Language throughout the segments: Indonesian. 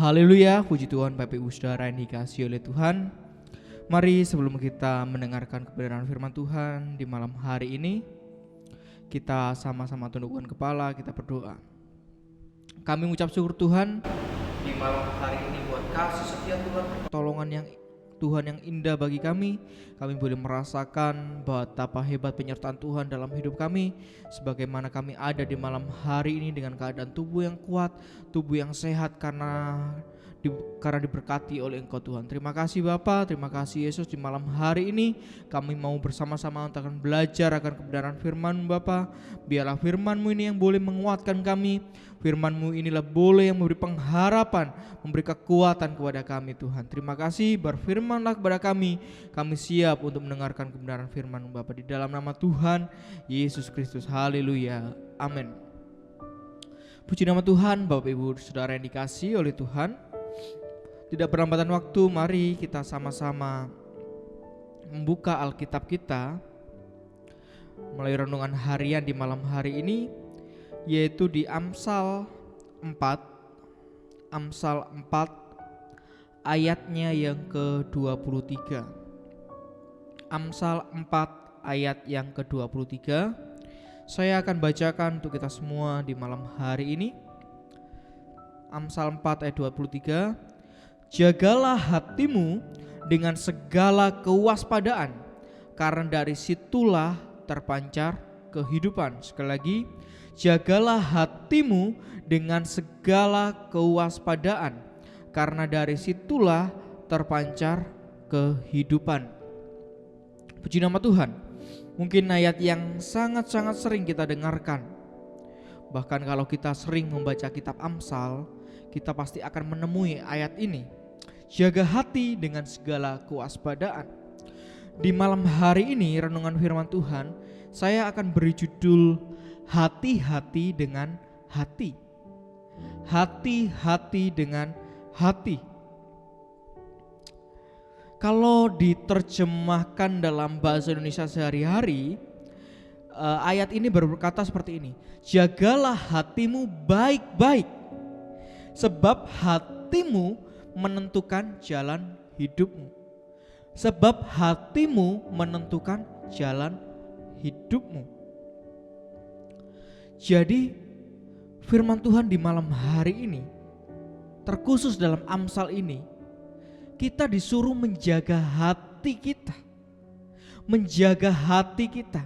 Haleluya, puji Tuhan Bapak Ibu Saudara yang dikasihi oleh Tuhan. Mari sebelum kita mendengarkan kebenaran firman Tuhan di malam hari ini, kita sama-sama tundukkan kepala, kita berdoa. Kami mengucap syukur Tuhan di malam hari ini buat kasih setia Tuhan, pertolongan yang Tuhan yang indah bagi kami. Kami boleh merasakan betapa hebat penyertaan Tuhan dalam hidup kami, sebagaimana kami ada di malam hari ini dengan keadaan tubuh yang kuat, tubuh yang sehat karena diberkati oleh Engkau Tuhan. Terima kasih Bapa, terima kasih Yesus. Di malam hari ini kami mau bersama-sama untuk akan belajar akan kebenaran firman Bapa. Biarlah firman-Mu ini yang boleh menguatkan kami, firman-Mu inilah boleh yang memberi pengharapan, memberi kekuatan kepada kami Tuhan. Terima kasih, berfirmanlah kepada kami siap untuk mendengarkan kebenaran firman Bapa di dalam nama Tuhan Yesus Kristus. Haleluya, amin. Puji nama Tuhan. Bapak Ibu Saudara yang dikasihi oleh Tuhan, tidak berlambatan waktu, mari kita sama-sama membuka Alkitab kita melalui renungan harian di malam hari ini, yaitu di Amsal 4 ayatnya yang ke-23. Amsal 4 ayat yang ke-23. Saya akan bacakan untuk kita semua di malam hari ini. Amsal 4 ayat 23. Jagalah hatimu dengan segala kewaspadaan, karena dari situlah terpancar kehidupan. Sekali lagi, jagalah hatimu dengan segala kewaspadaan, karena dari situlah terpancar kehidupan. Puji nama Tuhan. Mungkin ayat yang sangat-sangat sering kita dengarkan. Bahkan kalau kita sering membaca kitab Amsal, kita pasti akan menemui ayat ini. Jaga hati dengan segala kewaspadaan. Di malam hari ini renungan firman Tuhan, saya akan beri judul hati-hati dengan hati. Hati-hati dengan hati. Kalau diterjemahkan dalam bahasa Indonesia sehari-hari, ayat ini berkata seperti ini. Jagalah hatimu baik-baik, sebab hatimu menentukan jalan hidupmu. Sebab hatimu menentukan jalan hidupmu. Jadi firman Tuhan di malam hari ini, terkhusus dalam Amsal ini, kita disuruh menjaga hati kita. Menjaga hati kita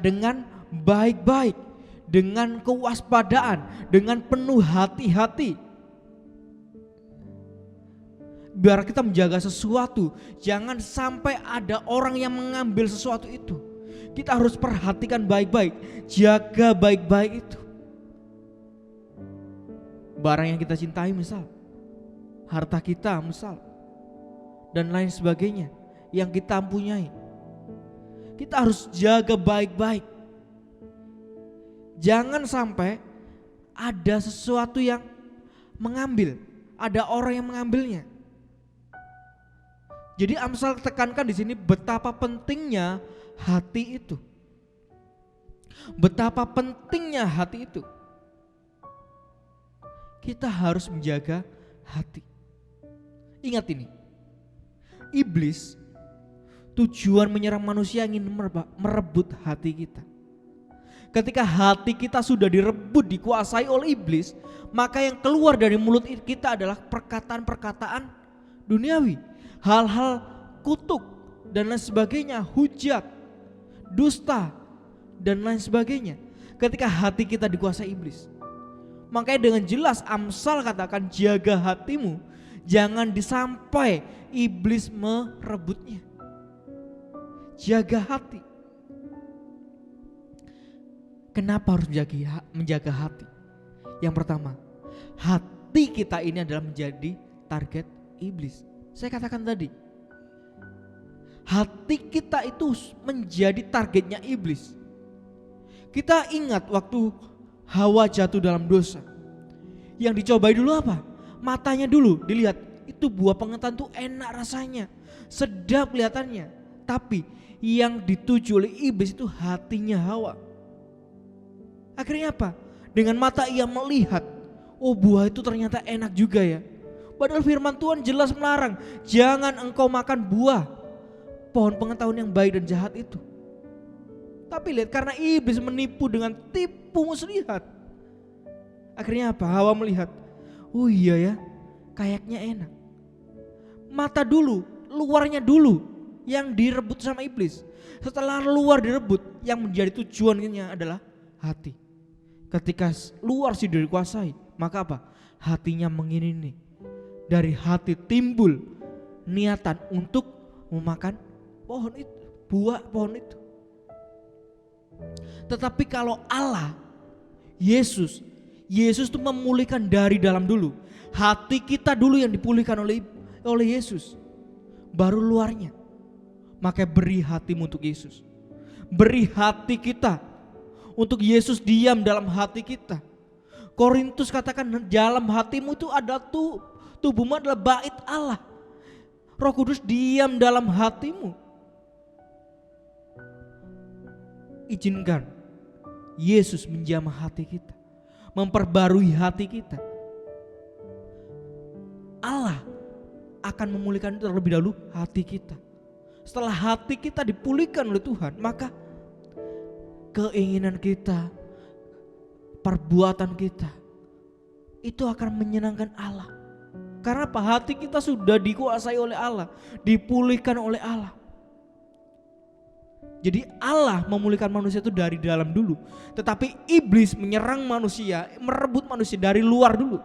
dengan baik-baik, dengan kewaspadaan, dengan penuh hati-hati. Biar kita menjaga sesuatu, jangan sampai ada orang yang mengambil sesuatu itu. Kita harus perhatikan baik-baik, jaga baik-baik itu. Barang yang kita cintai misal, harta kita misal, dan lain sebagainya yang kita punyai, kita harus jaga baik-baik. Jangan sampai ada sesuatu yang mengambil, ada orang yang mengambilnya. Jadi Amsal tekankan di sini betapa pentingnya hati itu. Betapa pentingnya hati itu. Kita harus menjaga hati. Ingat ini. Iblis tujuan menyerang manusia ingin merebut hati kita. Ketika hati kita sudah direbut, dikuasai oleh iblis, maka yang keluar dari mulut kita adalah perkataan-perkataan duniawi. Hal-hal kutuk dan lain sebagainya, hujat, dusta dan lain sebagainya. Ketika hati kita dikuasai iblis, makanya dengan jelas Amsal katakan jaga hatimu, jangan disampai iblis merebutnya. Jaga hati. Kenapa harus menjaga hati? Yang pertama, hati kita ini adalah menjadi target iblis. Saya katakan tadi, hati kita itu menjadi targetnya iblis. Kita ingat waktu Hawa jatuh dalam dosa, yang dicobai dulu apa? Matanya dulu dilihat, itu buah pengetan tuh enak rasanya, sedap kelihatannya. Tapi yang dituju oleh iblis itu hatinya Hawa. Akhirnya apa? Dengan mata ia melihat, Oh, buah itu ternyata enak juga ya. Padahal firman Tuhan jelas melarang, jangan engkau makan buah pohon pengetahuan yang baik dan jahat itu. Tapi lihat, karena iblis menipu dengan tipu muslihat, akhirnya apa? Hawa melihat, oh iya ya, kayaknya enak. Mata dulu, luarnya dulu yang direbut sama iblis. Setelah luar direbut, yang menjadi tujuannya adalah hati. Ketika luar sudah dikuasai, maka apa? Hatinya mengingini. Dari hati timbul niatan untuk memakan pohon itu, buah pohon itu. Tetapi kalau Allah, Yesus itu memulihkan dari dalam dulu. Hati kita dulu yang dipulihkan oleh Yesus, baru luarnya. Maka beri hatimu untuk Yesus. Beri hati kita untuk Yesus diam dalam hati kita. Korintus katakan dalam hatimu itu ada tubuhmu adalah bait Allah. Roh Kudus diam dalam hatimu. Izinkan Yesus menjamah hati kita, memperbarui hati kita. Allah akan memulihkan terlebih dahulu hati kita. Setelah hati kita dipulihkan oleh Tuhan, maka keinginan kita, perbuatan kita itu akan menyenangkan Allah. Karena apa? Hati kita sudah dikuasai oleh Allah, dipulihkan oleh Allah. Jadi Allah memulihkan manusia itu dari dalam dulu. Tetapi iblis menyerang manusia, merebut manusia dari luar dulu.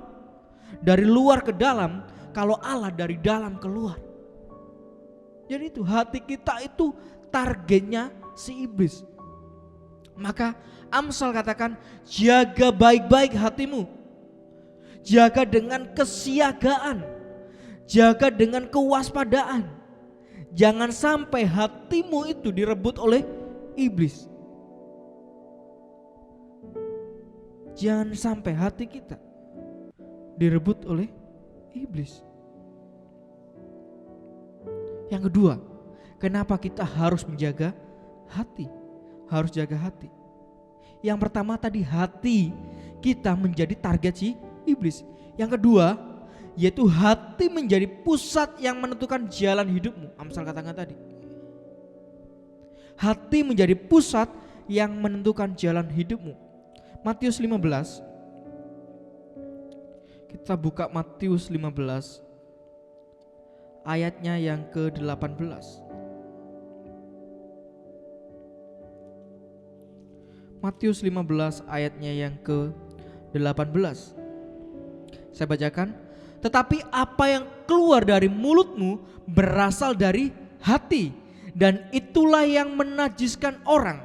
Dari luar ke dalam, kalau Allah dari dalam keluar. Jadi itu hati kita itu targetnya si iblis. Maka Amsal katakan, jaga baik-baik hatimu. Jaga dengan kesiagaan. Jaga dengan kewaspadaan. Jangan sampai hatimu itu direbut oleh iblis. Jangan sampai hati kita direbut oleh iblis. Yang kedua, kenapa kita harus menjaga hati? Harus jaga hati. Yang pertama tadi, hati kita menjadi target si iblis. Yang kedua, yaitu hati menjadi pusat yang menentukan jalan hidupmu. Amsal katakan tadi, hati menjadi pusat yang menentukan jalan hidupmu. Matius 15. Kita buka Matius 15 ayatnya yang ke-18. Matius 15 ayatnya yang ke-18. Saya bacakan. Tetapi apa yang keluar dari mulutmu berasal dari hati, dan itulah yang menajiskan orang.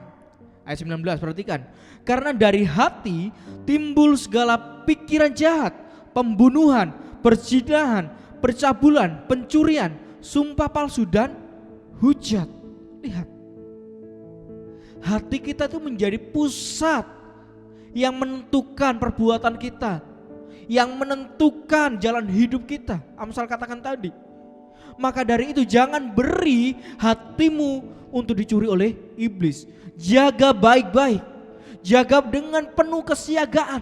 Ayat 19, perhatikan. Karena dari hati timbul segala pikiran jahat, pembunuhan, perzinahan, percabulan, pencurian, sumpah palsu, dan hujat. Lihat, hati kita itu menjadi pusat yang menentukan perbuatan kita, yang menentukan jalan hidup kita. Amsal katakan tadi. Maka dari itu jangan beri hatimu untuk dicuri oleh iblis. Jaga baik-baik. Jaga dengan penuh kesiagaan,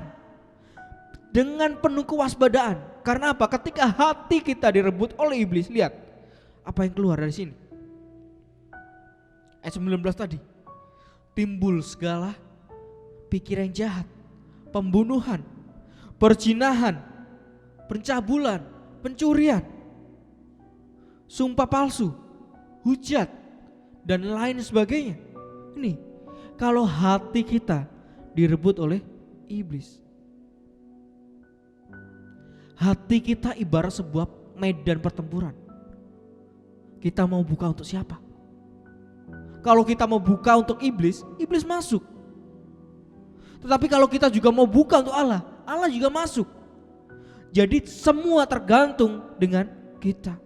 dengan penuh kewaspadaan. Karena apa? Ketika hati kita direbut oleh iblis, lihat apa yang keluar dari sini. Ayat 19 tadi. Timbul segala pikiran jahat, pembunuhan, perzinahan, pencabulan, pencurian, sumpah palsu, hujat, dan lain sebagainya. Ini kalau hati kita direbut oleh iblis. Hati kita ibarat sebuah medan pertempuran. Kita mau buka untuk siapa? Kalau kita mau buka untuk iblis, iblis masuk. Tetapi kalau kita juga mau buka untuk Allah, Allah juga masuk. Jadi semua tergantung dengan kita.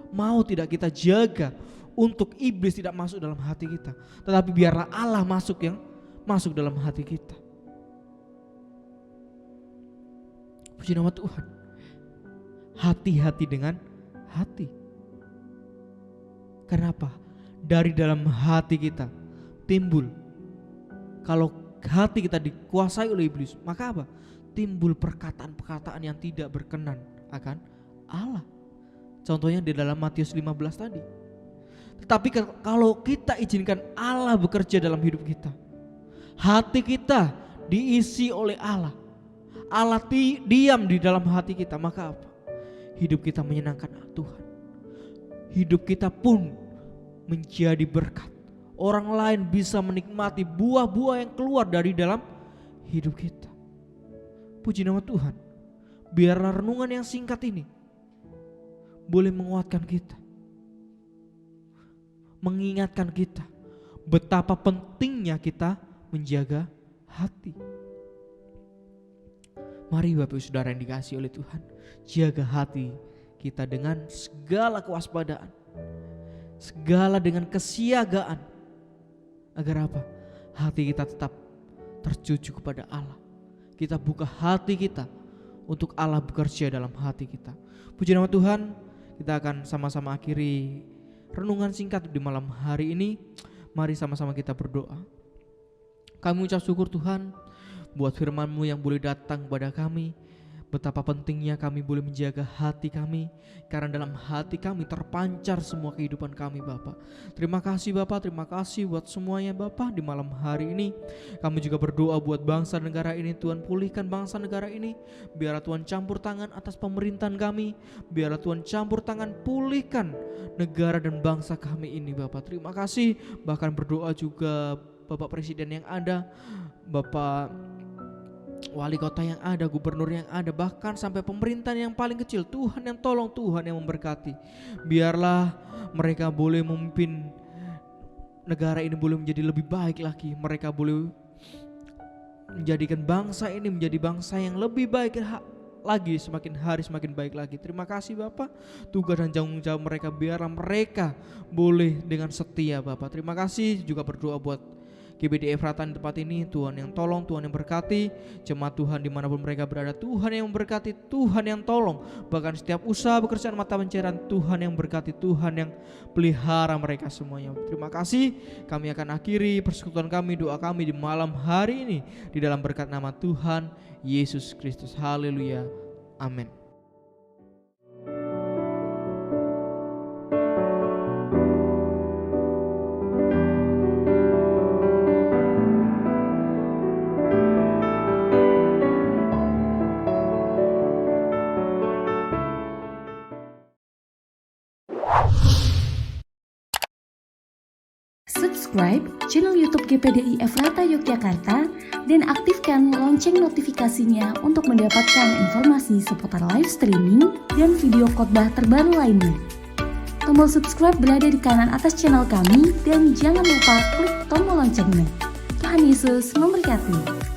Mau tidak kita jaga untuk iblis tidak masuk dalam hati kita, tetapi biarlah Allah masuk yang masuk dalam hati kita. Puji nama Tuhan. Hati-hati dengan hati. Kenapa? Dari dalam hati kita timbul. Kalau hati kita dikuasai oleh iblis, maka apa? timbul perkataan-perkataan yang tidak berkenan akan Allah. Contohnya di dalam Matius 15 tadi. Tetapi kalau kita izinkan Allah bekerja dalam hidup kita, hati kita diisi oleh Allah, Allah diam di dalam hati kita, maka apa? Hidup kita menyenangkan Tuhan. Hidup kita pun menjadi berkat. Orang lain bisa menikmati buah-buah yang keluar dari dalam hidup kita. Puji nama Tuhan. Biarlah renungan yang singkat ini boleh menguatkan kita, mengingatkan kita betapa pentingnya kita menjaga hati. Mari Bapak Ibu Saudara yang dikasihi oleh Tuhan, jaga hati kita dengan segala kewaspadaan, segala dengan kesiagaan, agar apa? Hati kita tetap tertuju kepada Allah. Kita buka hati kita untuk Allah bekerja dalam hati kita. Puji nama Tuhan. Kita akan sama-sama akhiri renungan singkat di malam hari ini. Mari sama-sama kita berdoa. Kami ucap syukur Tuhan buat firman-Mu yang boleh datang kepada kami. Betapa pentingnya kami boleh menjaga hati kami, karena dalam hati kami terpancar semua kehidupan kami Bapa. Terima kasih Bapa, terima kasih buat semuanya Bapa. Di malam hari ini kami juga berdoa buat bangsa negara ini. Tuhan, pulihkan bangsa negara ini. Biarlah Tuhan campur tangan atas pemerintahan kami. Biarlah Tuhan campur tangan, pulihkan negara dan bangsa kami ini Bapa. Terima kasih. Bahkan berdoa juga Bapak Presiden yang ada, Bapak wali kota yang ada, gubernur yang ada, bahkan sampai pemerintahan yang paling kecil. Tuhan yang tolong, Tuhan yang memberkati. Biarlah mereka boleh memimpin negara ini boleh menjadi lebih baik lagi. Mereka boleh menjadikan bangsa ini menjadi bangsa yang lebih baik lagi, semakin hari semakin baik lagi. Terima kasih Bapak. Tugas dan tanggung jawab mereka, biarlah mereka boleh dengan setia Bapak. Terima kasih. Juga berdoa buat GBD Efrata di tempat ini. Tuhan yang tolong, Tuhan yang berkati jemaat Tuhan dimanapun mereka berada. Tuhan yang memberkati, Tuhan yang tolong. Bahkan setiap usaha pekerjaan mata pencarian, Tuhan yang berkati, Tuhan yang pelihara mereka semuanya. Terima kasih. Kami akan akhiri persekutuan kami, doa kami di malam hari ini di dalam berkat nama Tuhan Yesus Kristus. Haleluya. Amin. Subscribe channel YouTube GPDI Efrata Yogyakarta dan aktifkan lonceng notifikasinya untuk mendapatkan informasi seputar live streaming dan video khotbah terbaru lainnya. Tombol subscribe berada di kanan atas channel kami dan jangan lupa klik tombol loncengnya. Tuhan Yesus memberkati.